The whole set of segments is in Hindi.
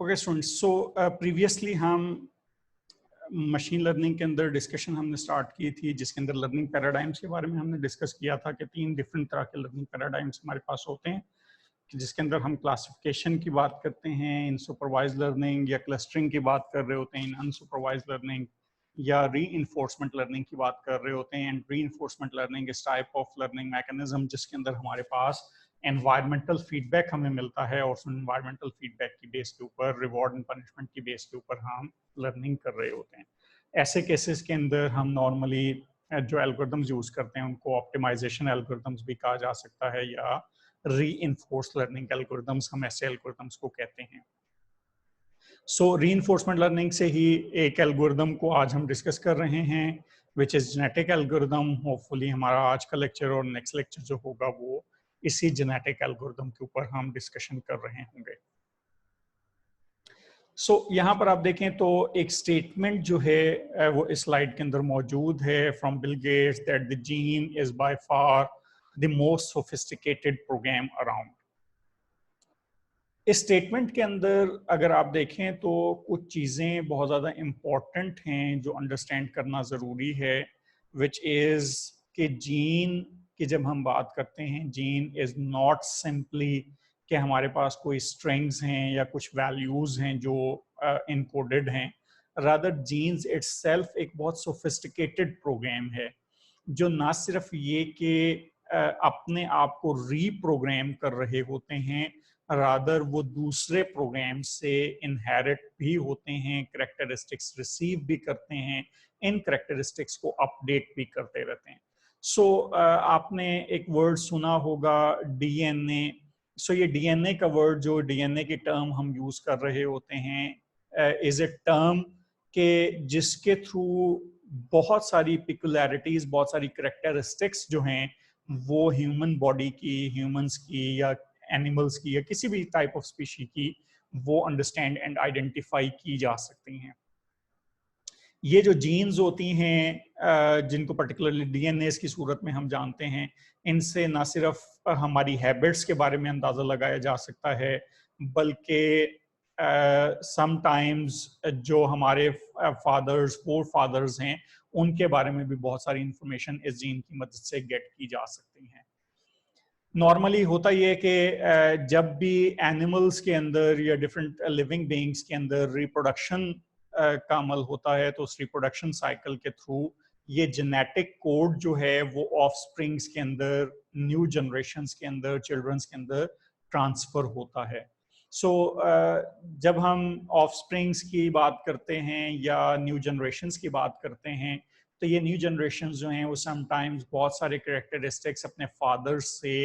ओके स्टूडेंट्स, सो प्रीवियसली हम मशीन लर्निंग के अंदर डिस्कशन हमने स्टार्ट की थी, जिसके अंदर लर्निंग पैराडाइम्स के बारे में हमने डिस्कस किया था कि 3 डिफरेंट तरह के लर्निंग पैराडाइम्स हमारे पास होते हैं, जिसके अंदर हम क्लासिफिकेशन की बात करते हैं, इन सुपरवाइज लर्निंग या क्लस्टरिंग की बात कर रहे होते हैं, इन अनसुपरवाइज लर्निंग या री इन्फोर्समेंट लर्निंग की बात कर रहे होते हैं। एंड री इन्फोर्समेंट लर्निंग इस टाइप ऑफ लर्निंग मैकेनिज्म जिसके अंदर हमारे पास एनवायरमेंटल फीडबैक हमें मिलता है और उस एनवायरमेंटल फीडबैक की बेस के ऊपर, रिवॉर्ड एंड पनिशमेंट की बेस के ऊपर हम लर्निंग कर रहे होते हैं। ऐसे केसेस के अंदर हम नॉर्मली जो एल्गोरिथम्स यूज करते हैं उनको ऑप्टिमाइजेशन एल्गोरिथम्स भी कहा जा सकता है या री इन्फोर्स लर्निंग एल्गोरिथम्स, हम ऐसे एल्गोरिथम्स को कहते हैं। सो री इन्फोर्समेंट लर्निंग से ही एक एल्गोरिथम को आज हम डिस्कस कर रहे हैं, which is genetic algorithm. Hopefully हमारा आज का लेक्चर और नेक्स्ट लेक्चर जो होगा वो इसी जेनेटिक एल्गोरिथम के ऊपर हम डिस्कशन कर रहे होंगे। सो यहाँ पर आप देखें तो एक स्टेटमेंट जो है वो इस स्लाइड के अंदर मौजूद है, from Bill Gates, that the gene is by far the most sophisticated program around. इस स्टेटमेंट के अंदर अगर आप देखें तो कुछ चीज़ें बहुत ज़्यादा इम्पॉर्टेंट हैं जो अंडरस्टैंड करना ज़रूरी है, विच इज़ कि जीन की जब हम बात करते हैं, जीन इज़ नॉट सिंपली कि हमारे पास कोई स्ट्रिंग्स हैं या कुछ वैल्यूज़ हैं जो इनकोडेड हैं। रादर जीन्स इटसेल्फ एक बहुत सोफिस्टिकेटेड प्रोग्राम है जो ना सिर्फ ये कि अपने आप को रीप्रोग्राम कर रहे होते हैं, रादर वो दूसरे प्रोग्राम से इनहेरिट भी होते हैं, करेक्टरिस्टिक्स रिसीव भी करते हैं, इन करेक्टरिस्टिक्स को अपडेट भी करते रहते हैं। सो आपने एक वर्ड सुना होगा डीएनए। सो ये डीएनए का वर्ड, जो डीएनए की टर्म हम यूज कर रहे होते हैं, इज ए टर्म के जिसके थ्रू बहुत सारी पिकुलैरिटीज, बहुत सारी करेक्टरिस्टिक्स जो हैं वो ह्यूमन बॉडी की, ह्यूमंस की या एनिमल्स की या किसी भी टाइप ऑफ स्पीशी की, वो अंडरस्टैंड एंड आइडेंटिफाई की जा सकती हैं। ये जो जीन्स होती हैं जिनको पर्टिकुलरली डीएनए की सूरत में हम जानते हैं, इनसे ना सिर्फ हमारी हैबिट्स के बारे में अंदाज़ा लगाया जा सकता है, बल्कि समटाइम्स जो हमारे फादर्स, फोर फादर्स हैं, उनके बारे में भी बहुत सारी इंफॉर्मेशन इस जीन की मदद से गेट की जा सकती हैं। नॉर्मली होता ये है कि जब भी एनिमल्स के अंदर या डिफरेंट लिविंग बीइंग्स के अंदर रिप्रोडक्शन का अमल होता है, तो उस रिप्रोडक्शन साइकिल के थ्रू ये जेनेटिक कोड जो है वो ऑफ स्प्रिंग्स के अंदर, न्यू जनरेशन्स के अंदर, चिल्ड्रंस के अंदर ट्रांसफर होता है। सो जब हम ऑफ स्प्रिंग्स की बात करते हैं या न्यू जनरेशन्स की बात करते हैं, तो ये न्यू जनरेशन्स जो हैं वो समटाइम्स बहुत सारे कैरेक्टरिस्टिक्स अपने फादर्स से,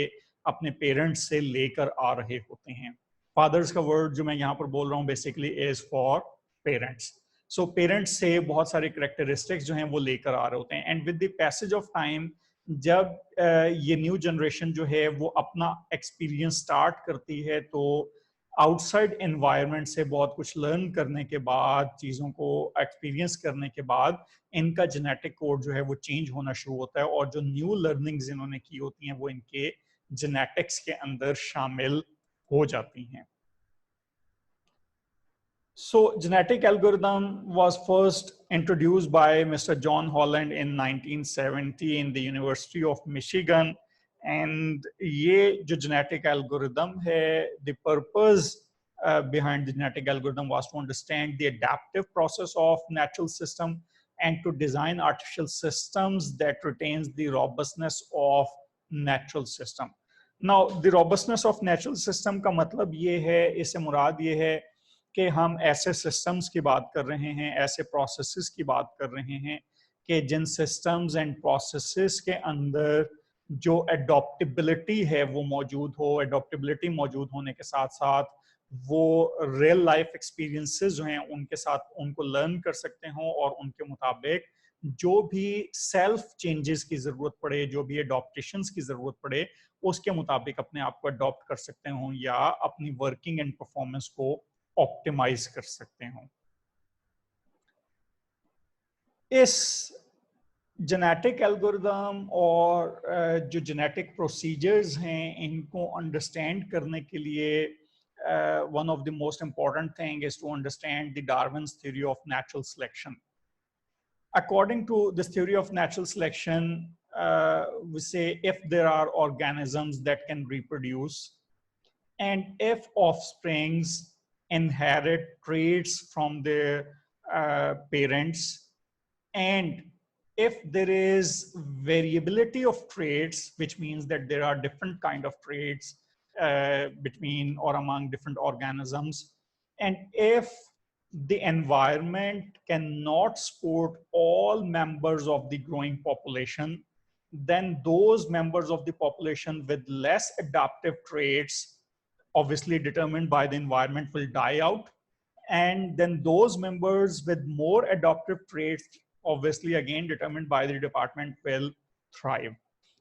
अपने पेरेंट्स से लेकर आ रहे होते हैं। फादर्स का वर्ड जो मैं यहाँ पर बोल रहा हूँ basically is for parents. So parents से बहुत सारे कैरेक्टरिस्टिक्स जो हैं वो लेकर आ रहे होते हैं, and with the passage of time जब ये न्यू जनरेशन जो है वो अपना एक्सपीरियंस स्टार्ट करती है, तो आउटसाइड एनवायरनमेंट से बहुत कुछ लर्न करने के बाद, चीज़ों को एक्सपीरियंस करने के बाद, इनका जेनेटिक कोड जो है वो चेंज होना शुरू होता है, और जो न्यू लर्निंग्स इन्होंने की होती हैं वो इनके जेनेटिक्स के अंदर शामिल हो जाती हैं। So genetic algorithm was first introduced by Mr. John Holland in 1970 in the University of Michigan. And ये जो genetic algorithm है, the purpose behind the genetic algorithm was to understand the adaptive process of natural system and to design artificial systems that retains the robustness of natural system. Now the robustness of natural system का मतलब ये है, इससे मुराद ये है कि हम ऐसे सिस्टम्स की बात कर रहे हैं, ऐसे प्रोसेसेस की बात कर रहे हैं कि जिन सिस्टम्स एंड प्रोसेसेस के अंदर जो एडॉप्टेबिलिटी है वो मौजूद हो। एडॉप्टेबिलिटी मौजूद होने के साथ साथ वो रियल लाइफ एक्सपीरियंसेस जो हैं उनके साथ उनको लर्न कर सकते हों, और उनके मुताबिक जो भी सेल्फ चेंजेस की जरूरत पड़े, जो भी एडॉप्टेशंस की जरूरत पड़े, उसके मुताबिक अपने आप को अडॉप्ट कर सकते हों या अपनी वर्किंग एंड परफॉर्मेंस को ऑप्टिमाइज कर सकते हो। इस जेनेटिक एल्गोरिथम और जो जेनेटिक प्रोसीजर्स हैं, इनको अंडरस्टैंड करने के लिए one of the most important thing is to understand the Darwin's theory of natural selection. According to this theory of natural selection, we say if there are organisms that can reproduce, and if offsprings inherit traits from their parents, and if there is variability of traits, which means that there are different kind of traits between or among different organisms, and if the environment cannot support all members of the growing population, then those members of the population with less adaptive traits, obviously determined by the environment, will die out. And then those members with more adaptive traits, obviously again determined by the department, will thrive.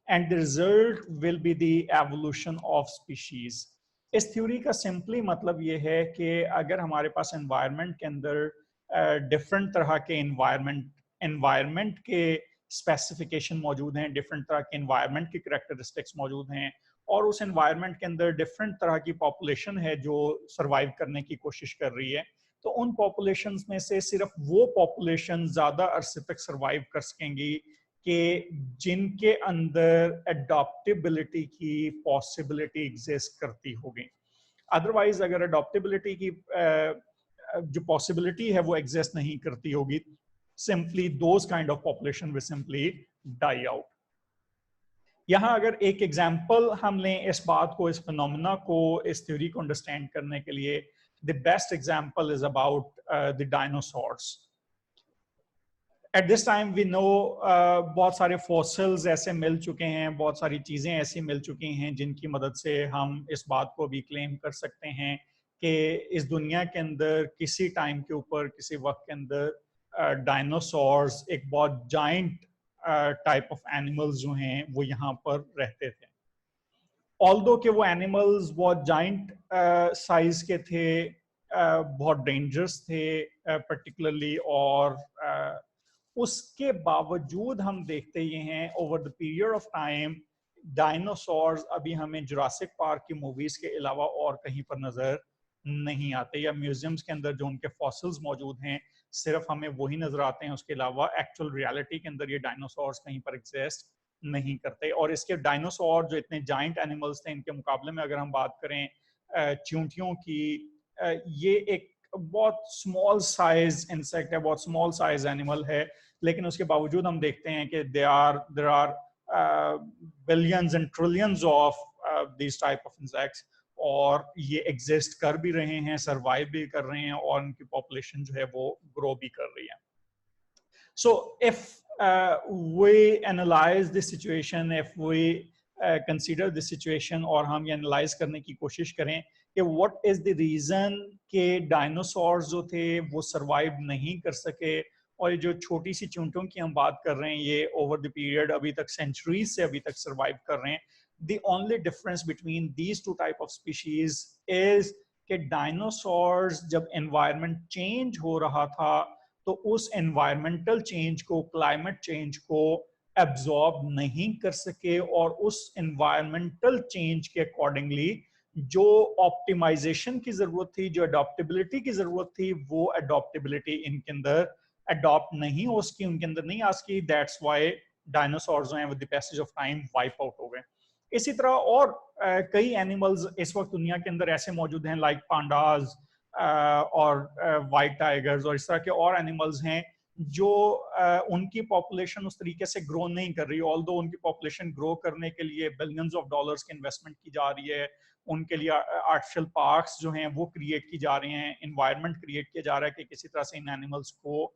And the result will be the evolution of species. इस थ्योरी का सिंपली मतलब ये है कि अगर हमारे पास एनवायरनमेंट के अंदर डिफरेंट तरह के एनवायरनमेंट के स्पेसिफिकेशन मौजूद हैं, डिफरेंट तरह के एनवायरनमेंट की करेक्टरिस्टिक्स मौजूद हैं, और उस एनवायरनमेंट के अंदर डिफरेंट तरह की पॉपुलेशन है जो सर्वाइव करने की कोशिश कर रही है, तो उन पॉपुलेशंस में से सिर्फ वो पॉपुलेशन ज़्यादा अरसे तक सर्वाइव कर सकेंगी कि जिनके अंदर अडॉप्टेबिलिटी की पॉसिबिलिटी एग्जिस्ट करती होगी। अदरवाइज अगर अडॉप्टेबिलिटी की जो पॉसिबिलिटी है वो एग्जिस्ट नहीं करती होगी, simply those kind of population will simply die out. यहाँ अगर एक एग्जाम्पल हम लें इस बात को, इस फिनोमेना को, इस थ्योरी को अंडरस्टैंड करने के लिए, the best example is about the dinosaurs. At this time we know बहुत सारे फॉसिल्स ऐसे मिल चुके हैं, बहुत सारी चीज़ें ऐसी मिल चुकी हैं जिनकी मदद से हम इस बात को भी क्लेम कर सकते हैं कि इस दुनिया के अंदर किसी टाइम के ऊपर, किसी वक्त के अंदर डायनासोर्स एक बहुत जाइंट टाइप ऑफ एनिमल्स जो हैं वो यहाँ पर रहते थे। ऑल्दो कि वो एनिमल्स बहुत जाइंट साइज के थे, बहुत डेंजरस थे पर्टिकुलरली, और उसके बावजूद हम देखते ये हैं over the period of time dinosaurs अभी हमें जुरासिक पार्क की मूवीज के अलावा और कहीं पर नजर नहीं आते, या म्यूजियम्स के अंदर जो उनके फॉसिल्स मौजूद हैं सिर्फ हमें वही नजर आते हैं, उसके अलावा एक्चुअल रियलिटी के अंदर ये डायनासोर्स कहीं पर एग्जिस्ट नहीं करते। और इसके डायनासोर जो इतने जाइंट एनिमल्स थे, इनके मुकाबले में अगर हम बात करें चींटियों की, ये एक बहुत स्मॉल साइज इंसेक्ट है, बहुत स्मॉल साइज एनिमल है, लेकिन उसके बावजूद हम देखते हैं कि there are billions and trillions of this type of insects, और ये एग्जिस्ट कर भी रहे हैं, सर्वाइव भी कर रहे हैं, और उनकी पॉपुलेशन जो है वो ग्रो भी कर रही है। So if we analyze this situation, if we consider this situation, और हम ये एनालाइज करने की कोशिश करें कि what is the reason कि डायनासोर्स जो थे वो सर्वाइव नहीं कर सके, और ये जो छोटी सी चींटियों की हम बात कर रहे हैं ये ओवर द पीरियड अभी तक सेंचुरीज से अभी तक सर्वाइव कर रहे हैं। The only difference between these two type of species is कि डायनासोर्स जब एनवायरनमेंट चेंज हो रहा था तो उस एनवायरमेंटल चेंज को, क्लाइमेट चेंज को एब्जॉर्ब नहीं कर सके, और उस एनवायरमेंटल चेंज के अकॉर्डिंगली जो ऑप्टिमाइजेशन की जरूरत थी, जो अडॉप्टेबिलिटी की जरूरत थी, वो अडॉप्टेबिलिटी इनके अंदर अडॉप्ट नहीं हो सकी, उनके अंदर नहीं आ सकी। दैट्स व्हाई डायनासोर्स जो हैं with the passage of time wipe out हो गए। इसी तरह और कई एनिमल्स इस वक्त दुनिया के अंदर ऐसे मौजूद हैं, लाइक पांडाज और वाइट टाइगर्स, और इस तरह के और एनिमल्स हैं जो उनकी पॉपुलेशन उस तरीके से ग्रो नहीं कर रही। ऑल्दो उनकी पॉपुलेशन ग्रो करने के लिए बिलियंस ऑफ डॉलर्स की इन्वेस्टमेंट की जा रही है, उनके लिए आर्टिफिशियल पार्क्स जो हैं वो क्रिएट की जा रहे हैं, इन्वायरमेंट क्रिएट किया जा रहा है कि किसी तरह से इन एनिमल्स को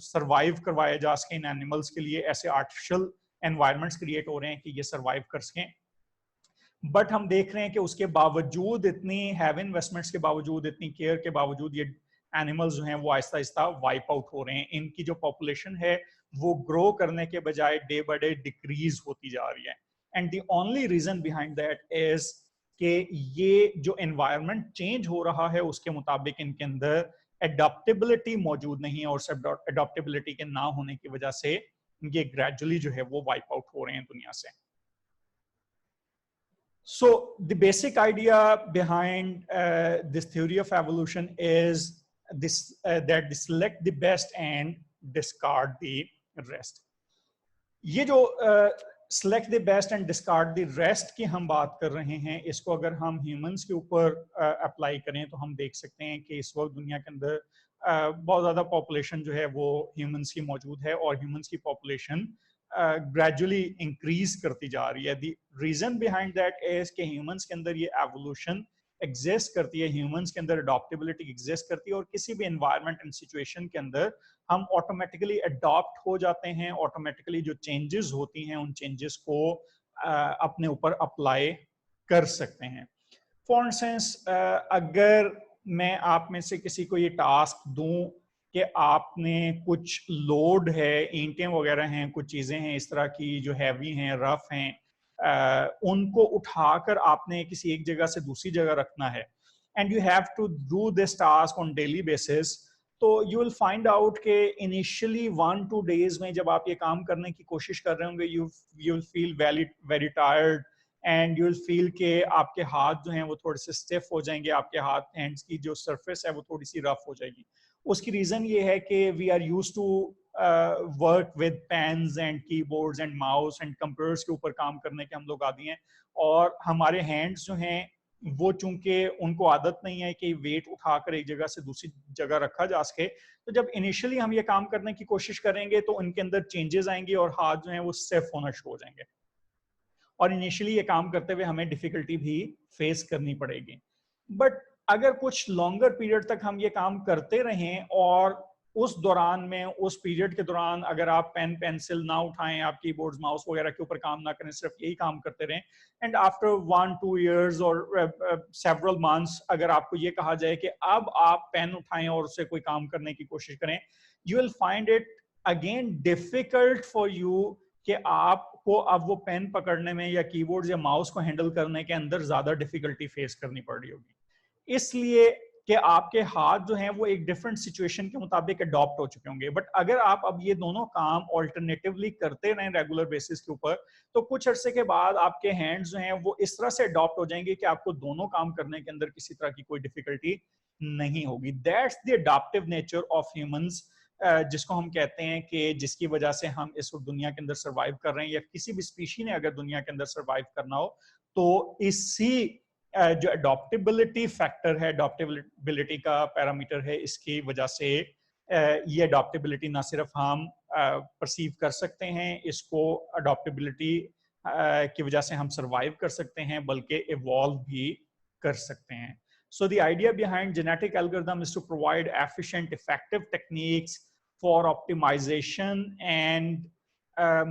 सर्वाइव करवाया जा सके। इन एनिमल्स के लिए ऐसे आर्टिफिशियल एनवायरनमेंट्स क्रिएट हो रहे हैं कि ये सर्वाइव कर सकें। बट हम देख रहे हैं कि उसके बावजूद, इतनी हैवी इन्वेस्टमेंट्स के बावजूद, इतनी केयर के बावजूद, ये एनिमल्स जो हैं वो आहिस्ता आहिस्ता वाइप आउट हो रहे हैं। इनकी जो पॉपुलेशन है वो ग्रो करने के बजाय डे बाय डे डिक्रीज होती जा रही है। And the only reason behind that is कि ये जो एनवायरनमेंट चेंज हो रहा है उसके मुताबिक इनके अंदर एडॉप्टेबिलिटी मौजूद नहीं है, और सब एडॉप्टेबिलिटी के ना होने की वजह से ये ग्रेजुअली जो है वो वाइप आउट हो रहे हैं दुनिया से। So the basic idea behind this theory of evolution is this that they select the best and discard the rest. ये जो select the best and discard the rest की हम बात कर रहे हैं, इसको अगर हम ह्यूमंस के ऊपर अप्लाई करें तो हम देख सकते हैं कि इस वक्त दुनिया के अंदर बहुत ज़्यादा पॉपुलेशन जो है वो ह्यूमंस की मौजूद है और ह्यूमंस की पॉपुलेशन ग्रेजुअली इंक्रीज करती जा रही है. The reason behind that is कि ह्यूमंस के अंदर ये एवोल्यूशन एग्जिस्ट करती है, ह्यूमंस के अंदर अडॉप्टेबिलिटी एग्जिस्ट करती है और किसी भी एनवायरनमेंट एंड सिचुएशन के अंदर हम ऑटोमेटिकली अडॉप्ट हो जाते हैं, ऑटोमेटिकली जो चेंजेस होती हैं उन चेंजेस को अपने ऊपर अप्लाई कर सकते हैं. फॉर इंस्टेंस अगर मैं आप में से किसी को ये टास्क दूं कि आपने कुछ लोड है, ईंटें वगैरह हैं, कुछ चीजें हैं इस तरह की जो हैवी हैं, रफ हैं, उनको उठाकर आपने किसी एक जगह से दूसरी जगह रखना है and you have to do this task on daily basis, तो यू विल फाइंड आउट के इनिशियली 1-2 डेज में जब आप ये काम करने की कोशिश कर रहे होंगे you will feel very tired and you will feel के आपके हाथ जो हैं वो थोड़े से स्टिफ हो जाएंगे, आपके हाथ हैंड्स की जो सरफेस है वो थोड़ी सी रफ हो जाएगी. उसकी रीजन ये है कि we are used to work with pens and keyboards and mouse and computers के ऊपर काम करने के हम लोग आदी हैं और हमारे हैंड्स जो हैं वो चूंकि उनको आदत नहीं है कि वेट उठाकर एक जगह से दूसरी जगह रखा जा सके, तो जब इनिशियली हम ये काम करने की कोशिश करेंगे तो उनके अंदर चेंजेस आएंगे और हाथ जो हैं वो स्टिफ होना शुरू हो जाएंगे और इनिशियली ये काम करते हुए हमें डिफिकल्टी भी फेस करनी पड़ेगी. बट अगर कुछ लॉन्गर पीरियड तक हम ये काम करते रहें और उस दौरान में, उस पीरियड के दौरान अगर आप पेन पेंसिल ना उठाएं, आप कीबोर्ड माउस वगैरह के ऊपर काम ना करें, सिर्फ यही काम करते रहें एंड आफ्टर 1-2 years और सेवरल मंथ्स अगर आपको ये कहा जाए कि अब आप पेन उठाएं और उससे कोई काम करने की कोशिश करें, you will find it again difficult for you कि आपको अब वो पेन पकड़ने में या कीबोर्ड या माउस को हैंडल करने के अंदर ज्यादा डिफिकल्टी फेस करनी पड़ रही होगी, इसलिए कि आपके हाथ जो हैं वो एक डिफरेंट सिचुएशन के मुताबिक अडॉप्ट हो चुके होंगे. बट अगर आप अब ये दोनों काम ऑल्टरनेटिवली करते रहें रेगुलर बेसिस के ऊपर, तो कुछ अरसे के बाद आपके हैंड्स जो हैं वो इस तरह से अडॉप्ट हो जाएंगे कि आपको दोनों काम करने के अंदर किसी तरह की कोई डिफिकल्टी नहीं होगी. That's the adoptive nature of humans, जिसको हम कहते हैं कि जिसकी वजह से हम इस दुनिया के अंदर सर्वाइव कर रहे हैं या किसी भी स्पीशी ने अगर दुनिया के अंदर सर्वाइव करना हो तो इसी जो अडॉप्टेबिलिटी फैक्टर है, अडॉप्टेबिलिटी का पैरामीटर है, इसकी वजह से ये अडॉप्टेबिलिटी ना सिर्फ हम परसीव कर सकते हैं, इसको अडॉप्टेबिलिटी की वजह से हम सर्वाइव कर सकते हैं बल्कि इवॉल्व भी कर सकते हैं. So the idea behind genetic algorithm is to provide efficient, effective techniques for optimization and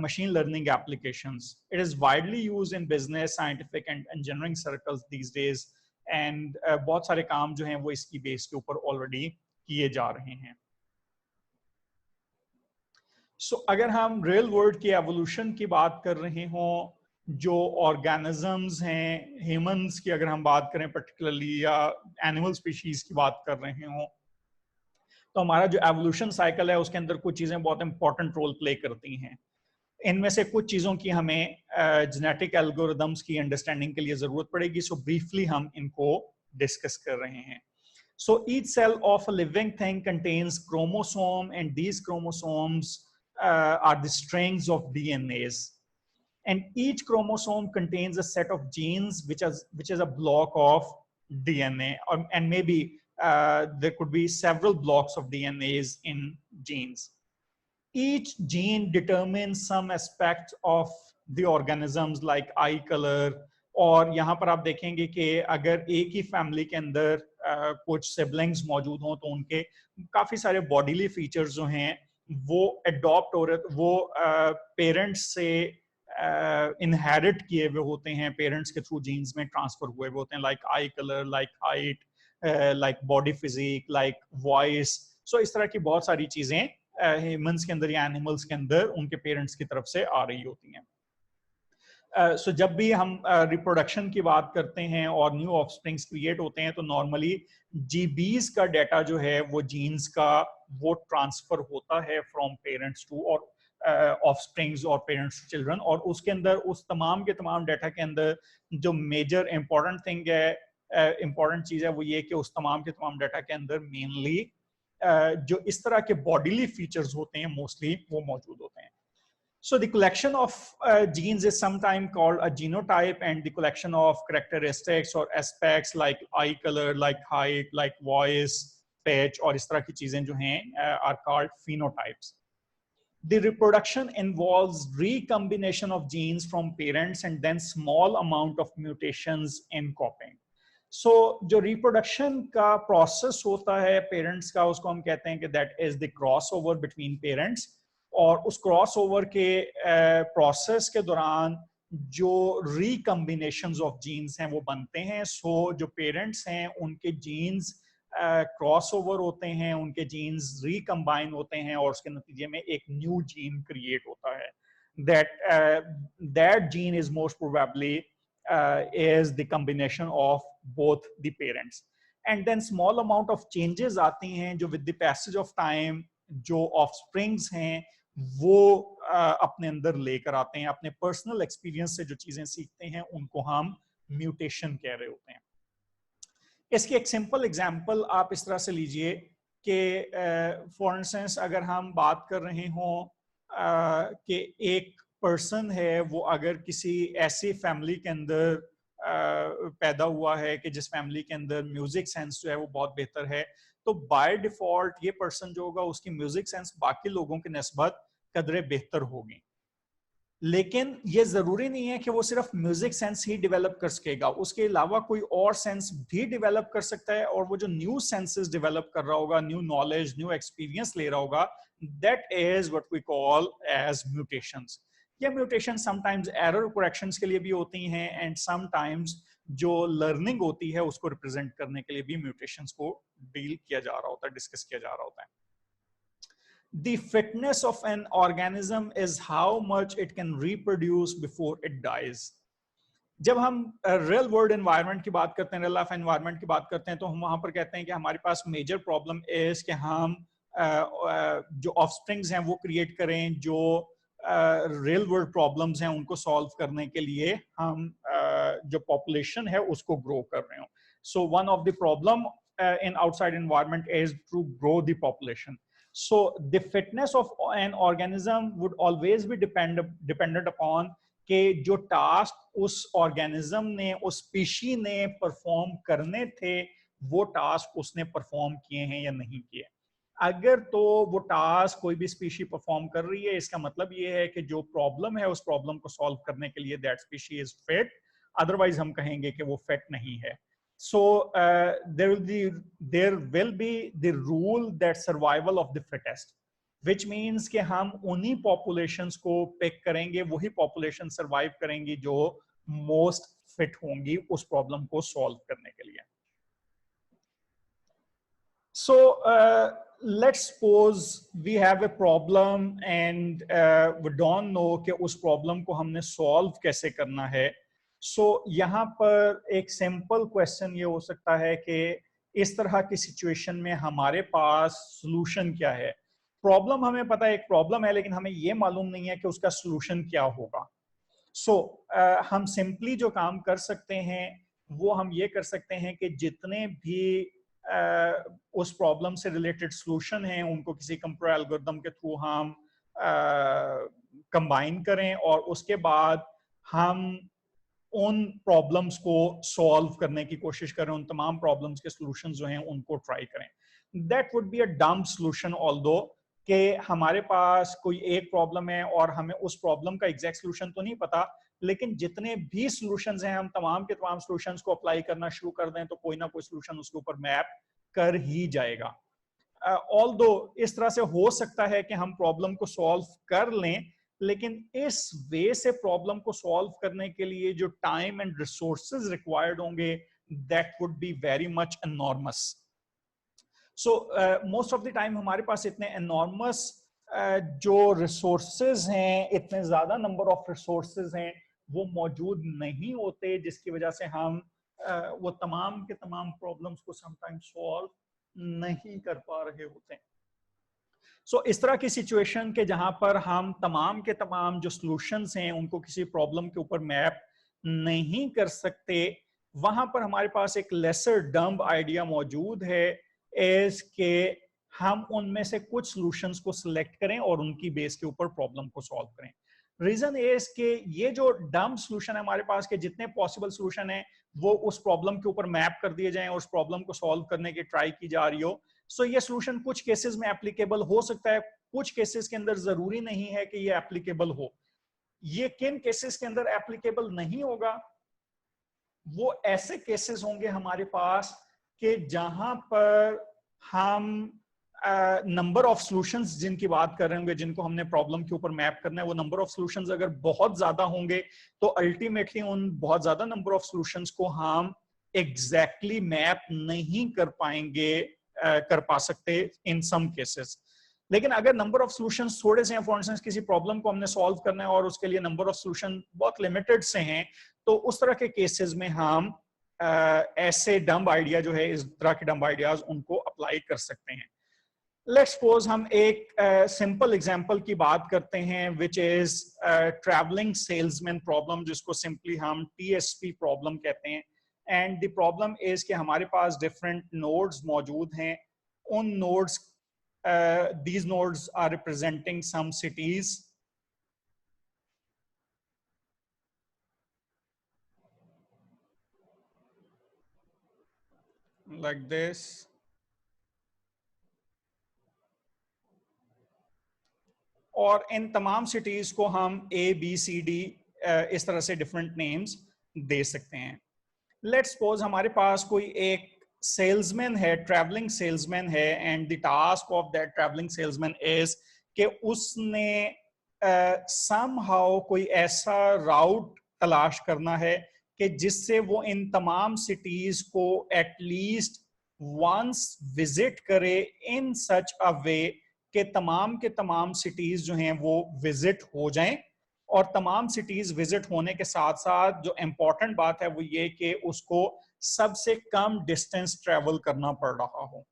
machine learning applications. It is widely used in business, scientific and engineering circles these days. And बहुत सारे काम जो हैं वो इसकी बेस के ऊपर already किए जा रहे हैं. So अगर हम real world की evolution की बात कर रहे हों, जो ऑर्गेनिजम्स हैं, ह्यूमंस की अगर हम बात करें पर्टिकुलरली या एनिमल स्पीशीज की बात कर रहे हों, तो हमारा जो एवोल्यूशन साइकिल है उसके अंदर कुछ चीज़ें बहुत इंपॉर्टेंट रोल प्ले करती हैं. इनमें से कुछ चीज़ों की हमें जेनेटिक एल्गोरिदम्स की अंडरस्टैंडिंग के लिए ज़रूरत पड़ेगी. सो ब्रीफली हम इनको डिस्कस कर रहे हैं. So each cell of a living thing contains chromosome and these chromosomes are the strings of DNAs. And each chromosome contains a set of genes which is a block of DNA, and maybe there could be several blocks of DNAs in genes. Each gene determines some aspects of the organisms like eye color, और यहाँ पर आप देखेंगे कि अगर एक ही फैमिली के अंदर कुछ सिबलिंग्स मौजूद हों तो उनके काफ़ी सारे बॉडीली फीचर्स जो हैं वो अडॉप्ट हो रहे, वो पेरेंट्स से इनहेरिट किए हुए होते हैं, पेरेंट्स के थ्रू जीन्स में ट्रांसफर हुए हुए होते हैं, like eye colour, like height, like body physique, like voice. So इस तरह की बहुत सारी चीजें ह्यूमंस के अंदर या एनिमल्स के अंदर उनके पेरेंट्स की तरफ से आ रही होती हैं. सो जब भी हम रिप्रोडक्शन की बात करते हैं और न्यू ऑफस्प्रिंग्स क्रिएट होते हैं तो नॉर्मली जीबीज का डाटा जो है वो जीन्स का वो ट्रांसफर होता है फ्रॉम पेरेंट्स टू, और ऑफस्प्रिंग्स और पेरेंट्स चिल्ड्रन, और उसके अंदर उस तमाम के तमाम डाटा के अंदर जो मेजर इंपॉर्टेंट थिंग है, इंपॉर्टेंट चीज है, वो ये कि उस तमाम के तमाम डाटा के अंदर मेनली जो इस तरह के बॉडीली फीचर्स होते हैं मोस्टली वो मौजूद होते हैं. So the collection of genes is sometimes called a genotype, and the collection of characteristics or aspects like eye color, like height, like voice, pitch और इस तरह की चीजें जो हैं are called phenotypes. The reproduction involves recombination of genes from parents and then small amount of mutations in copying. So जो reproduction का process होता है parents का, उसको हम कहते हैं कि that is the crossover between parents. और उस क्रॉसओवर के प्रोसेस के दौरान जो रिकम्बिनेशंस ऑफ जीन्स हैं वो बनते हैं. सो जो पेरेंट्स हैं उनके जीन्स क्रॉसओवर होते हैं, उनके जीन्स रिकम्बाइन होते हैं और उसके नतीजे में एक न्यू जीन क्रिएट होता है. That gene is most probably is the combination of both the parents. And then small amount of changes आती हैं जो with the passage of time जो ऑफस्प्रिंग्स हैं वो अपने अंदर लेकर आते हैं. अपने पर्सनल एक्सपीरियंस से जो चीजें सीखते हैं उनको हम म्यूटेशन कह रहे होते हैं. इसकी एक सिंपल एग्जांपल आप इस तरह से लीजिए कि फॉर इंस्टेंस अगर हम बात कर रहे हों कि एक पर्सन है वो अगर किसी ऐसी फैमिली के अंदर पैदा हुआ है कि जिस फैमिली के अंदर म्यूजिक सेंस जो है वो बहुत बेहतर है, तो बाय डिफॉल्ट ये पर्सन जो होगा उसकी म्यूजिक सेंस बाकी लोगों की निस्बत कदरे बेहतर होगी. लेकिन ये जरूरी नहीं है कि वो सिर्फ म्यूजिक सेंस ही डेवलप कर सकेगा, उसके अलावा कोई और सेंस भी डेवलप कर सकता है. और वो जो न्यू सेंसेस डेवलप कर रहा होगा, न्यू नॉलेज, न्यू एक्सपीरियंस ले रहा होगा, that is what we call as mutations. ये म्यूटेशन समटाइम्स एरर करेक्शंस के लिए भी होती हैं एंड समटाइम्स जो लर्निंग होती है उसको रिप्रेजेंट करने के लिए भी म्यूटेशंस को डील किया जा रहा होता है, डिस्कस किया जा रहा होता है. The fitness of an organism is how much it can reproduce before it dies. जब हम रियल वर्ल्ड एनवायरनमेंट की बात करते हैं, रियल लाइफ एनवायरनमेंट की बात करते हैं, तो हम वहां पर कहते हैं कि हमारे पास मेजर प्रॉब्लम इज कि हम जो ऑफस्प्रिंग्स हैं वो क्रिएट करें, जो रियल वर्ल्ड प्रॉब्लम्स हैं उनको सॉल्व करने के लिए हम जो पॉपुलेशन है उसको ग्रो कर रहे हो. So one of the problem in outside environment is to grow the population. So the fitness of an organism would always be dependent upon कि जो टास्क उस ऑर्गेनिज्म ने, उस स्पीशी ने परफॉर्म करने थे, वो टास्क उसने परफॉर्म किए हैं या नहीं किए. अगर तो वो टास्क कोई भी स्पीशी परफॉर्म कर रही है, इसका मतलब ये है कि जो प्रॉब्लम है उस प्रॉब्लम को सॉल्व करने के लिए that species is fit. Otherwise हम कहेंगे कि वो फिट नहीं है. So there will be the rule that survival of the fittest, which means कि हम उन्हीं populations को pick करेंगे, वही population survive करेंगी जो most fit होंगी उस problem को solve करने के लिए. So let's suppose we have a problem and we don't know कि उस problem को हमने solve कैसे करना है. सो यहाँ पर एक सिंपल क्वेश्चन ये हो सकता है कि इस तरह की सिचुएशन में हमारे पास सॉल्यूशन क्या है. प्रॉब्लम हमें पता है एक प्रॉब्लम है, लेकिन हमें ये मालूम नहीं है कि उसका सॉल्यूशन क्या होगा. सो हम सिंपली जो काम कर सकते हैं वो हम ये कर सकते हैं कि जितने भी उस प्रॉब्लम से रिलेटेड सॉल्यूशन हैं उनको किसी कंप्यूटर एल्गोरिथम के थ्रू हम कंबाइन करें और उसके बाद हम उन प्रॉब्लम्स को सॉल्व करने की कोशिश करें, उन तमाम प्रॉब्लम्स के सॉल्यूशंस जो हैं उनको ट्राई करें. That would be a dumb solution, although कि हमारे पास कोई एक प्रॉब्लम है और हमें उस प्रॉब्लम का एग्जैक्ट सॉल्यूशन तो नहीं पता, लेकिन जितने भी सॉल्यूशंस हैं हम तमाम के तमाम सॉल्यूशंस को अप्लाई करना शुरू कर दें तो कोई ना कोई सॉल्यूशन उसके ऊपर मैप कर ही जाएगा. ऑल्दो इस तरह से हो सकता है कि हम प्रॉब्लम को सॉल्व कर लें, लेकिन इस वे से प्रॉब्लम को सॉल्व करने के लिए जो टाइम एंड रिसोर्सेज रिक्वायर्ड होंगे that would be very much enormous. So most of the time हमारे पास इतने एनॉर्मस जो रिसोर्सेज हैं, इतने ज्यादा नंबर ऑफ रिसोर्सेज हैं, वो मौजूद नहीं होते, जिसकी वजह से हम वो तमाम के तमाम प्रॉब्लम्स को समटाइम सॉल्व नहीं कर पा रहे होते हैं. सो इस तरह की सिचुएशन के जहां पर हम तमाम के तमाम जो सॉल्यूशंस हैं उनको किसी प्रॉब्लम के ऊपर मैप नहीं कर सकते, वहां पर हमारे पास एक लेसर डम्ब आइडिया मौजूद है एज के हम उनमें से कुछ सॉल्यूशंस को सिलेक्ट करें और उनकी बेस के ऊपर प्रॉब्लम को सॉल्व करें। रीजन इज के ये जो डम्ब सॉल्यूशन है हमारे पास के जितने पॉसिबल सॉल्यूशन है वो उस प्रॉब्लम के ऊपर मैप कर दिए जाएं और उस प्रॉब्लम को सॉल्व करने की ट्राई की जा रही हो। सो ये सॉल्यूशन कुछ केसेस में एप्लीकेबल हो सकता है, कुछ केसेस के अंदर जरूरी नहीं है कि ये एप्लीकेबल हो। ये किन केसेस के अंदर एप्लीकेबल नहीं होगा, वो ऐसे केसेस होंगे हमारे पास कि जहां पर हम नंबर ऑफ सॉल्यूशंस जिनकी बात कर रहे होंगे, जिनको हमने प्रॉब्लम के ऊपर मैप करना है, वो नंबर ऑफ सॉल्यूशंस अगर बहुत ज्यादा होंगे तो अल्टीमेटली उन बहुत ज्यादा नंबर ऑफ सॉल्यूशंस को हम एग्जैक्टली मैप नहीं कर पाएंगे, कर पा सकते इन सम केसेस। लेकिन अगर नंबर ऑफ सॉल्यूशंस थोड़े से हैं, फॉर इंस्टेंस किसी प्रॉब्लम को हमने सॉल्व करना है और उसके लिए नंबर ऑफ सॉल्यूशन बहुत लिमिटेड से हैं, तो उस तरह के केसेस में हम ऐसे डम्ब आइडिया जो है, इस तरह के डम्ब आइडियाज उनको अप्लाई कर सकते हैं। लेट्स सपोज हम एक सिंपल एग्जांपल की बात करते हैं which is travelling salesman problem, जिसको सिंपली हम टीएसपी प्रॉब्लम कहते हैं। एंड द प्रॉब्लम इज कि हमारे पास डिफरेंट नोड्स मौजूद हैं। उन nodes, these nodes are representing some cities like this, और इन तमाम सिटीज को हम ए बी सी डी इस तरह से डिफरेंट नेम्स दे सकते हैं। लेट्स सपोज हमारे पास कोई एक सेल्समैन है, ट्रैवलिंग सेल्समैन है, and the task of that travelling salesman is कि उसने समहाउ कोई ऐसा राउट तलाश करना है कि जिससे वो इन तमाम सिटीज को एटलीस्ट वंस विजिट करे इन सच अ वे कि तमाम के तमाम सिटीज जो हैं वो विजिट हो जाएं। और तमाम सिटीज विजिट होने के साथ साथ जो इंपॉर्टेंट बात है वो ये कि उसको सबसे कम डिस्टेंस ट्रेवल करना पड़ रहा हो।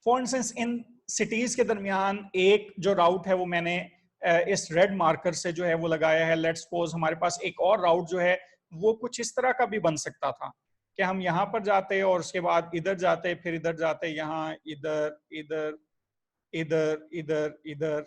फॉर इंस्टेंस इन सिटीज के दरमियान एक जो राउट है वो मैंने इस रेड मार्कर से जो है वो लगाया है। लेट्स सपोज हमारे पास एक और राउट जो है वो कुछ इस तरह का भी बन सकता था कि हम यहाँ पर जाते और उसके बाद इधर जाते, फिर इधर जाते, यहाँ इधर इधर इधर इधर इधर,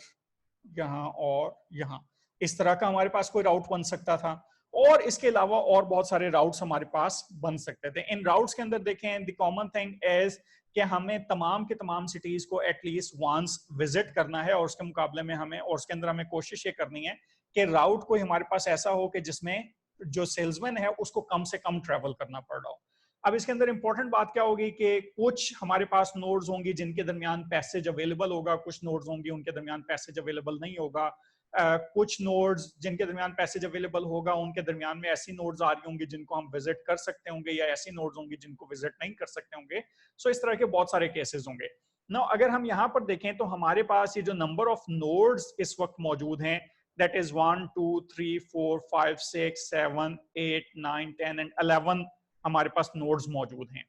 यहाँ और यहाँ, इस तरह का हमारे पास कोई राउट बन सकता था। और इसके अलावा और बहुत सारे राउट्स हमारे पास बन सकते थे। इन राउट्स के अंदर देखें, द कॉमन थिंग इज कि हमें तमाम के तमाम सिटीज को एटलीस्ट वंस विजिट करना है, और उसके मुकाबले में हमें, और उसके अंदर हमें कोशिश ये करनी है कि राउट कोई हमारे पास ऐसा हो कि जिसमें जो सेल्समैन है उसको कम से कम ट्रेवल करना पड़ रहा हो। अब इसके अंदर इंपॉर्टेंट बात क्या होगी कि कुछ हमारे पास नोड्स होंगी जिनके दरमियान पैसेज अवेलेबल होगा, कुछ नोड्स होंगी उनके दरमियान पैसेज अवेलेबल नहीं होगा। कुछ नोड्स जिनके दरमियान पैसेज अवेलेबल होगा उनके दरमियान में ऐसी नोड्स आ रही होंगी जिनको हम विजिट कर सकते होंगे, या ऐसी नोड्स होंगी जिनको विजिट नहीं कर सकते होंगे। सो इस तरह के बहुत सारे केसेस होंगे। नाउ अगर हम यहाँ पर देखें तो हमारे पास ये जो नंबर ऑफ नोड्स इस वक्त मौजूद हैं, दैट इज 1 2 3 4 5 6 7 8 9 10 एंड 11 हमारे पास नोड्स मौजूद हैं।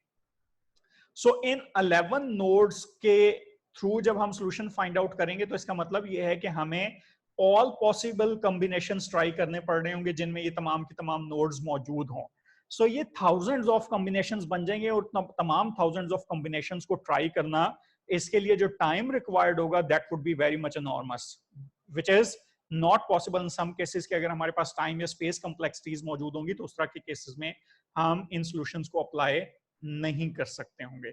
सो इन 11 नोड्स के थ्रू जब हम सॉल्यूशन फाइंड आउट करेंगे तो इसका मतलब यह है कि हमें ऑल पॉसिबल कॉम्बिनेशंस ट्राई करने पड़ रहे होंगे जिनमें ये तमाम के तमाम नोड्स मौजूद हों। सो ये थाउजेंड्स ऑफ कॉम्बिनेशंस बन जाएंगे, और तमाम थाउजेंड्स ऑफ कॉम्बिनेशंस को ट्राई करना, इसके लिए जो टाइम रिक्वायर्ड होगा that would be very much enormous, which is not possible in some cases. कि अगर हमारे पास टाइम या स्पेस कॉम्प्लेक्सिटीज मौजूद होंगी तो उस तरह के केसेस में हम इन सॉल्यूशंस को अप्लाई नहीं कर सकते होंगे।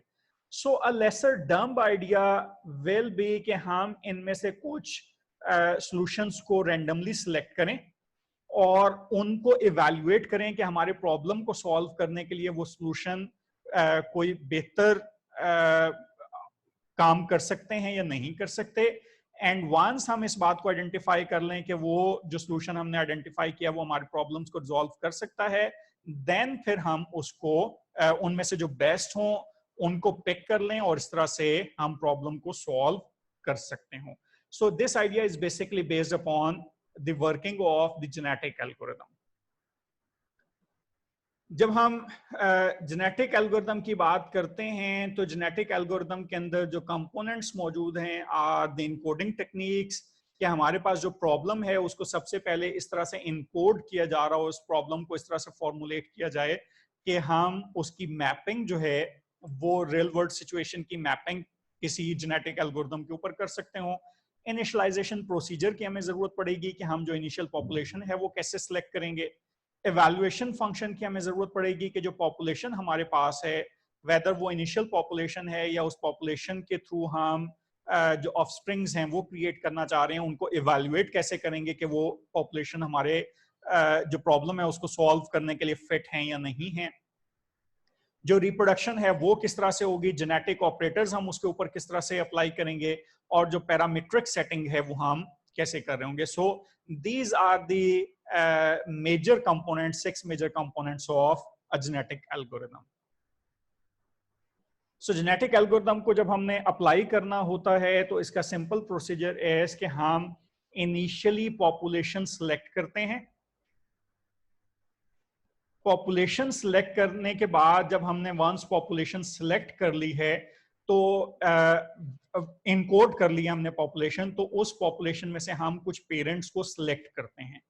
So a lesser dumb idea will be कि हम इनमें से कुछ सॉल्यूशंस को रैंडमली सिलेक्ट करें और उनको इवैल्यूएट करें कि हमारे प्रॉब्लम को सॉल्व करने के लिए वो सॉल्यूशन कोई बेहतर काम कर सकते हैं या नहीं कर सकते। एंड वंस हम इस बात को आइडेंटिफाई कर लें कि वो जो सॉल्यूशन हमने आइडेंटिफाई किया वो हमारे प्रॉब्लम्स को रिजॉल्व कर सकता है, देन फिर हम उसको उनमें से जो बेस्ट हों उनको पिक कर लें और इस तरह से हम प्रॉब्लम को सॉल्व कर सकते हो। So this idea is basically based upon the working of the genetic algorithm. जब हम जेनेटिक एल्गोरिथम की बात करते हैं तो जेनेटिक एल्गोरिथम के अंदर जो कंपोनेंट्स मौजूद हैं आर द इनकोडिंग टेक्निक्स, कि हमारे पास जो प्रॉब्लम है उसको सबसे पहले इस तरह से इनकोड किया जा रहा हो, उस प्रॉब्लम को इस तरह से फॉर्मुलेट किया जाए कि हम उसकी मैपिंग जो है वो रियल वर्ल्ड सिचुएशन की मैपिंग किसी जेनेटिक एल्गोरिथम के ऊपर कर सकते हो। इनिशियलाइजेशन प्रोसीजर की हमें जरूरत पड़ेगी कि हम जो इनिशियल पॉपुलेशन है वो कैसे सिलेक्ट करेंगे। एवैल्यूएशन फंक्शन की हमें जरूरत पड़ेगी कि जो पॉपुलेशन हमारे पास है, वेदर वो इनिशियल पॉपुलेशन है या उस पॉपुलेशन के थ्रू हम जो ऑफस्प्रिंग्स हैं वो क्रिएट करना चाह रहे हैं, उनको इवैल्यूएट कैसे करेंगे कि वो पॉपुलेशन हमारे जो प्रॉब्लम है उसको सॉल्व करने के लिए फिट हैं या नहीं है। जो रिप्रोडक्शन है वो किस तरह से होगी, जेनेटिक ऑपरेटर्स हम उसके ऊपर किस तरह से अप्लाई करेंगे, और जो पैरामीट्रिक सेटिंग है वो हम कैसे कर रहे होंगे। So these are the major components, 6 major components of a genetic algorithm. So genetic algorithm को जब हमने अप्लाई करना होता है तो इसका सिंपल प्रोसीजर है कि हम इनिशियली पॉपुलेशन सिलेक्ट करते हैं। पॉपुलेशन सिलेक्ट करने के बाद जब हमने वंस पॉपुलेशन सिलेक्ट कर ली है तो इनकोड कर लिया हमने पॉपुलेशन, तो उस पॉपुलेशन में से हम कुछ पेरेंट्स को सिलेक्ट करते हैं।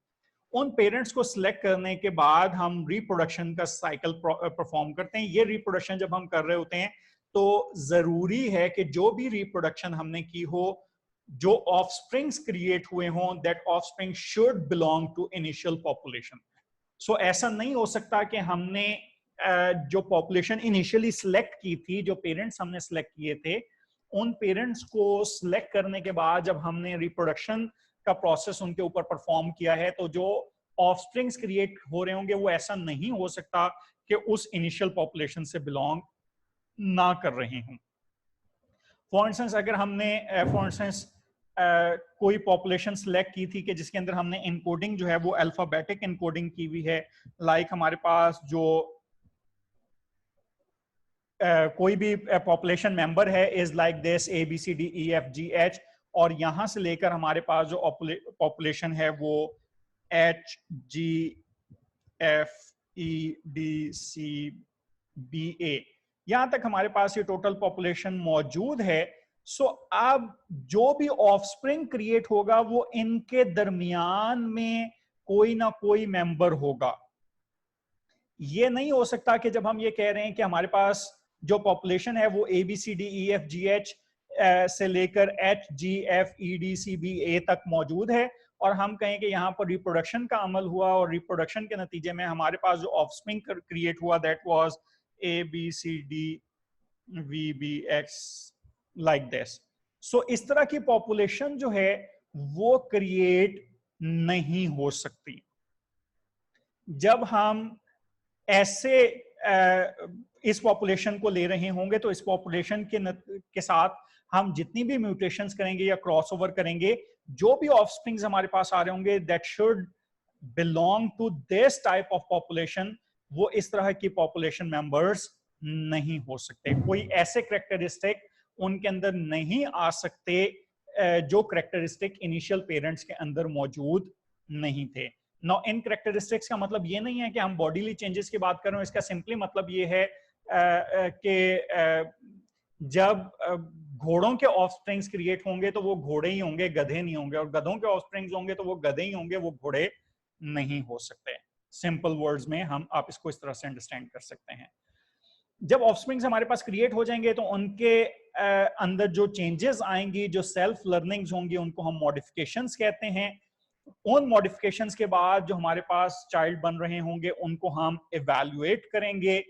उन पेरेंट्स को सिलेक्ट करने के बाद हम रिप्रोडक्शन का साइकिल परफॉर्म करते हैं। ये रिप्रोडक्शन जब हम कर रहे होते हैं तो जरूरी है कि जो भी रिप्रोडक्शन हमने की हो, जो ऑफस्प्रिंग्स क्रिएट हुए हों, that offspring should belong to initial population. So ऐसा नहीं हो सकता कि हमने जो पॉपुलेशन इनिशियली सिलेक्ट की थी, जो पेरेंट्स हमने सिलेक्ट किए थे, उन पेरेंट्स को सिलेक्ट करने के बाद जब हमने रिप्रोडक्शन का प्रोसेस उनके ऊपर परफॉर्म किया है तो जो ऑफस्प्रिंग्स क्रिएट हो रहे होंगे वो ऐसा नहीं हो सकता कि उस इनिशियल पॉपुलेशन से बिलोंग ना कर रहे हों। फॉर इंस्टेंस अगर हमने फॉर इंस्टेंस कोई पॉपुलेशन सिलेक्ट की थी कि जिसके अंदर हमने इनकोडिंग जो है वो अल्फाबेटिक इनकोडिंग की हुई है, लाइक हमारे पास जो कोई भी पॉपुलेशन मेंबर है इज लाइक दिस ABCDEFGH, और यहां से लेकर हमारे पास जो पॉपुलेशन है वो HGFEDCBA, यहां तक हमारे पास ये टोटल पॉपुलेशन मौजूद है। सो अब जो भी ऑफस्प्रिंग क्रिएट होगा वो इनके दरमियान में कोई ना कोई मेंबर होगा। ये नहीं हो सकता कि जब हम ये कह रहे हैं कि हमारे पास जो पॉपुलेशन है वो ABCDEFGH से लेकर HGFEDCBA तक मौजूद है और हम कहें कि यहाँ पर रिप्रोडक्शन का अमल हुआ और रिप्रोडक्शन के नतीजे में हमारे पास जो ऑफस्प्रिंग क्रिएट हुआ that was ABCDVBX like this. So इस तरह की पॉपुलेशन जो है वो क्रिएट नहीं हो सकती। जब हम ऐसे इस पॉपुलेशन को ले रहे होंगे तो इस पॉपुलेशन के साथ हम जितनी भी म्यूटेशंस करेंगे या क्रॉसओवर करेंगे, जो भी ऑफस्प्रिंग्स हमारे पास आ रहे होंगे that should belong to this type of population, वो इस तरह की पॉपुलेशन मेंबर्स नहीं हो सकते। कोई ऐसे कैरेक्टरिस्टिक उनके अंदर नहीं आ सकते जो कैरेक्टरिस्टिक इनिशियल पेरेंट्स के अंदर मौजूद नहीं थे। नो इन कैरेक्टरिस्टिक्स का मतलब ये नहीं है कि हम बॉडीली चेंजेस की बात कर रहे हैं, इसका सिंपली मतलब ये है कि जब घोड़ों के ऑफस्प्रिंग्स क्रिएट होंगे तो वो घोड़े ही होंगे, गधे नहीं होंगे, और गधों के ऑफस्प्रिंग्स होंगे तो वो गधे ही होंगे, वो घोड़े नहीं हो सकते। सिंपल वर्ड्स में हम आप इसको इस तरह से अंडरस्टैंड कर सकते हैं। जब ऑफस्प्रिंग्स हमारे पास क्रिएट हो जाएंगे तो उनके अंदर जो चेंजेस आएंगी, जो सेल्फ लर्निंग्स होंगी, उनको हम मॉडिफिकेशंस कहते हैं। उन मॉडिफिकेशंस के बाद जो हमारे पास चाइल्ड बन रहे होंगे उनको हम इवैल्यूएट करेंगे,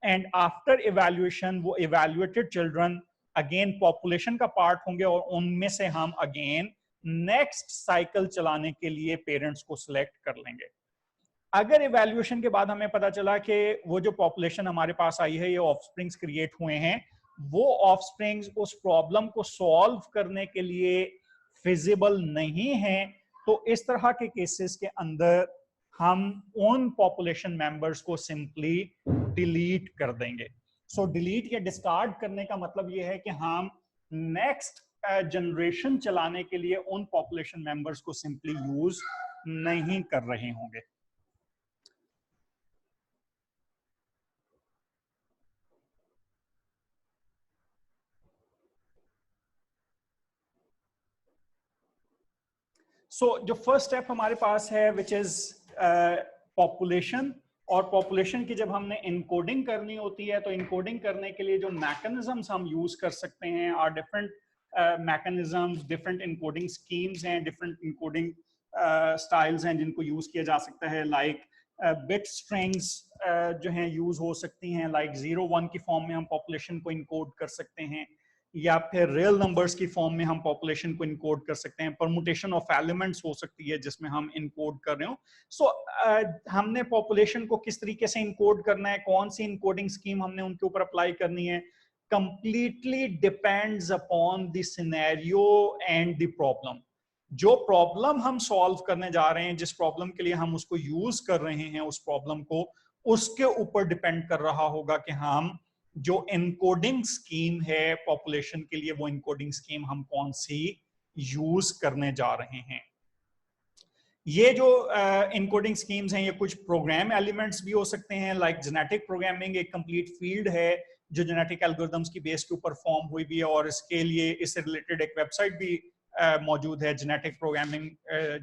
एंड आफ्टर इवैल्यूएशन वो इवैल्यूएटेड चिल्ड्रन अगेन पॉपुलेशन का पार्ट होंगे और उनमें से हम अगेन नेक्स्ट साइकिल चलाने के लिए पेरेंट्स को सिलेक्ट कर लेंगे। अगर इवैल्यूएशन के बाद हमें पता चला कि वो जो पॉपुलेशन हमारे पास आई है, ये ऑफस्प्रिंग्स क्रिएट हुए हैं, वो ऑफस्प्रिंग्स उस प्रॉब्लम को सॉल्व करने के लिए फिजिबल नहीं है, तो इस तरह के केसेस के अंदर हम उन पॉपुलेशन मेंबर्स को सिंपली डिलीट कर देंगे। सो डिलीट या डिस्कार्ड करने का मतलब यह है कि हम नेक्स्ट जनरेशन चलाने के लिए उन पॉपुलेशन मेंबर्स को सिंपली यूज नहीं कर रहे होंगे। सो जो फर्स्ट स्टेप हमारे पास है विच इज पॉपुलेशन, और पॉपुलेशन की जब हमने इनकोडिंग करनी होती है तो इनकोडिंग करने के लिए जो मैकेनिज्म्स हम यूज कर सकते हैं और different mechanisms, different encoding schemes हैं, डिफरेंट इनकोडिंग स्टाइल्स हैं जिनको यूज किया जा सकता है। लाइक बिट स्ट्रिंग्स जो हैं यूज हो सकती हैं, लाइक 0 1 की फॉर्म में हम पॉपुलेशन को इनकोड कर सकते हैं, या फिर रियल नंबर्स की फॉर्म में हम पॉपुलेशन को इनकोड कर सकते हैं। परमुटेशन ऑफ एलिमेंट्स हो सकती है जिसमें हम इनकोड कर रहे हो। सो हमने पॉपुलेशन को किस तरीके से इनकोड करना है, कौन सी इनकोडिंग स्कीम हमने उनके ऊपर अप्लाई करनी है, completely depends upon the scenario and the problem. जो प्रॉब्लम हम सॉल्व करने जा रहे हैं, जिस प्रॉब्लम के लिए हम उसको यूज कर रहे हैं, उस प्रॉब्लम को, उसके ऊपर डिपेंड कर रहा होगा कि हम जो इनकोडिंग स्कीम है पॉपुलेशन के लिए, वो इनकोडिंग स्कीम हम कौन सी यूज करने जा रहे हैं। ये जो इनकोडिंग स्कीम्स हैं, ये कुछ प्रोग्राम एलिमेंट्स भी हो सकते हैं। लाइक जेनेटिक प्रोग्रामिंग एक कंप्लीट फील्ड है जो जेनेटिक एल्गोरिथम्स की बेस के ऊपर फॉर्म हुई भी है, और इसके लिए इससे रिलेटेड एक वेबसाइट भी मौजूद है, जेनेटिक प्रोग्रामिंग,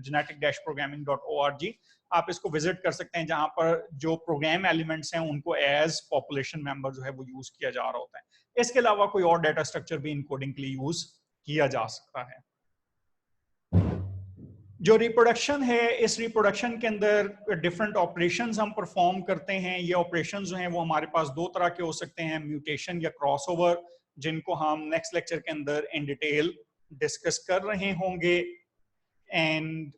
genetic-programming.org। आप इसको विजिट कर सकते हैं, जहां पर जो प्रोग्राम एलिमेंट्स हैं उनको एज पॉपुलेशन मेंबर जो है वो यूज किया जा रहा होता है। इसके अलावा कोई और डाटा स्ट्रक्चर भी इनकोडिंग के लिए यूज किया जा सकता है। जो रिप्रोडक्शन है, इस रिप्रोडक्शन के अंदर डिफरेंट ऑपरेशंस हम परफॉर्म करते हैं। ये ऑपरेशंस जो हैं वो हमारे पास दो तरह के हो सकते हैं, म्यूटेशन या क्रॉसओवर, जिनको हम नेक्स्ट लेक्चर के अंदर इन डिटेल डिस्कस कर रहे होंगे। एंड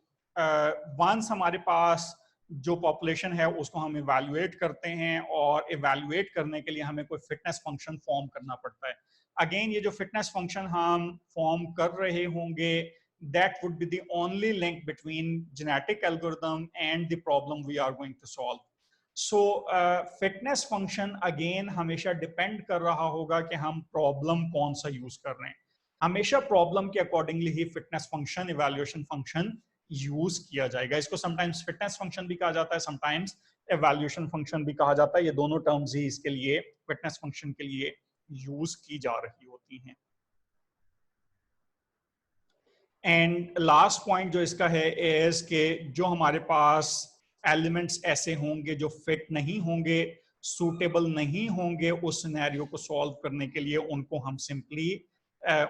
वंस हमारे पास जो पॉपुलेशन है उसको हम इवैल्यूएट करते हैं, और इवैल्यूएट करने के लिए हमें कोई फिटनेस फंक्शन फॉर्म करना पड़ता है। अगेन ये जो फिटनेस फंक्शन हम फॉर्म कर रहे होंगे, that would be the only link between genetic algorithm and the problem we are going to solve. So fitness function again हमेशा डिपेंड कर रहा होगा कि हम प्रॉब्लम कौन सा यूज कर रहे हैं। हमेशा प्रॉब्लम के अकॉर्डिंगली ही fitness function, evaluation function use किया जाएगा। इसको समटाइम्स फिटनेस फंक्शन भी कहा जाता है, समटाइम्स इवैल्यूएशन फंक्शन भी कहा जाता है। ये दोनों टर्म्स ही इसके लिए, फिटनेस फंक्शन के लिए यूज की जा रही होती हैं। एंड लास्ट पॉइंट जो इसका है इज कि जो हमारे पास एलिमेंट्स ऐसे होंगे जो फिट नहीं होंगे, सूटेबल नहीं होंगे उस सिनेरियो को सॉल्व करने के लिए, उनको हम सिंपली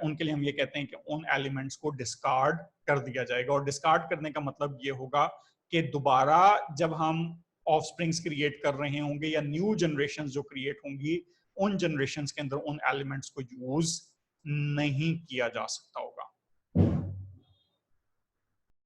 उनके लिए हम ये कहते हैं कि उन एलिमेंट्स को डिस्कार्ड कर दिया जाएगा। और डिस्कार्ड करने का मतलब ये होगा कि दोबारा जब हम ऑफस्प्रिंग्स क्रिएट कर रहे होंगे या न्यू जनरेशन जो क्रिएट होंगी, उन जनरेशन के अंदर उन एलिमेंट्स को यूज नहीं किया जा सकता होगा।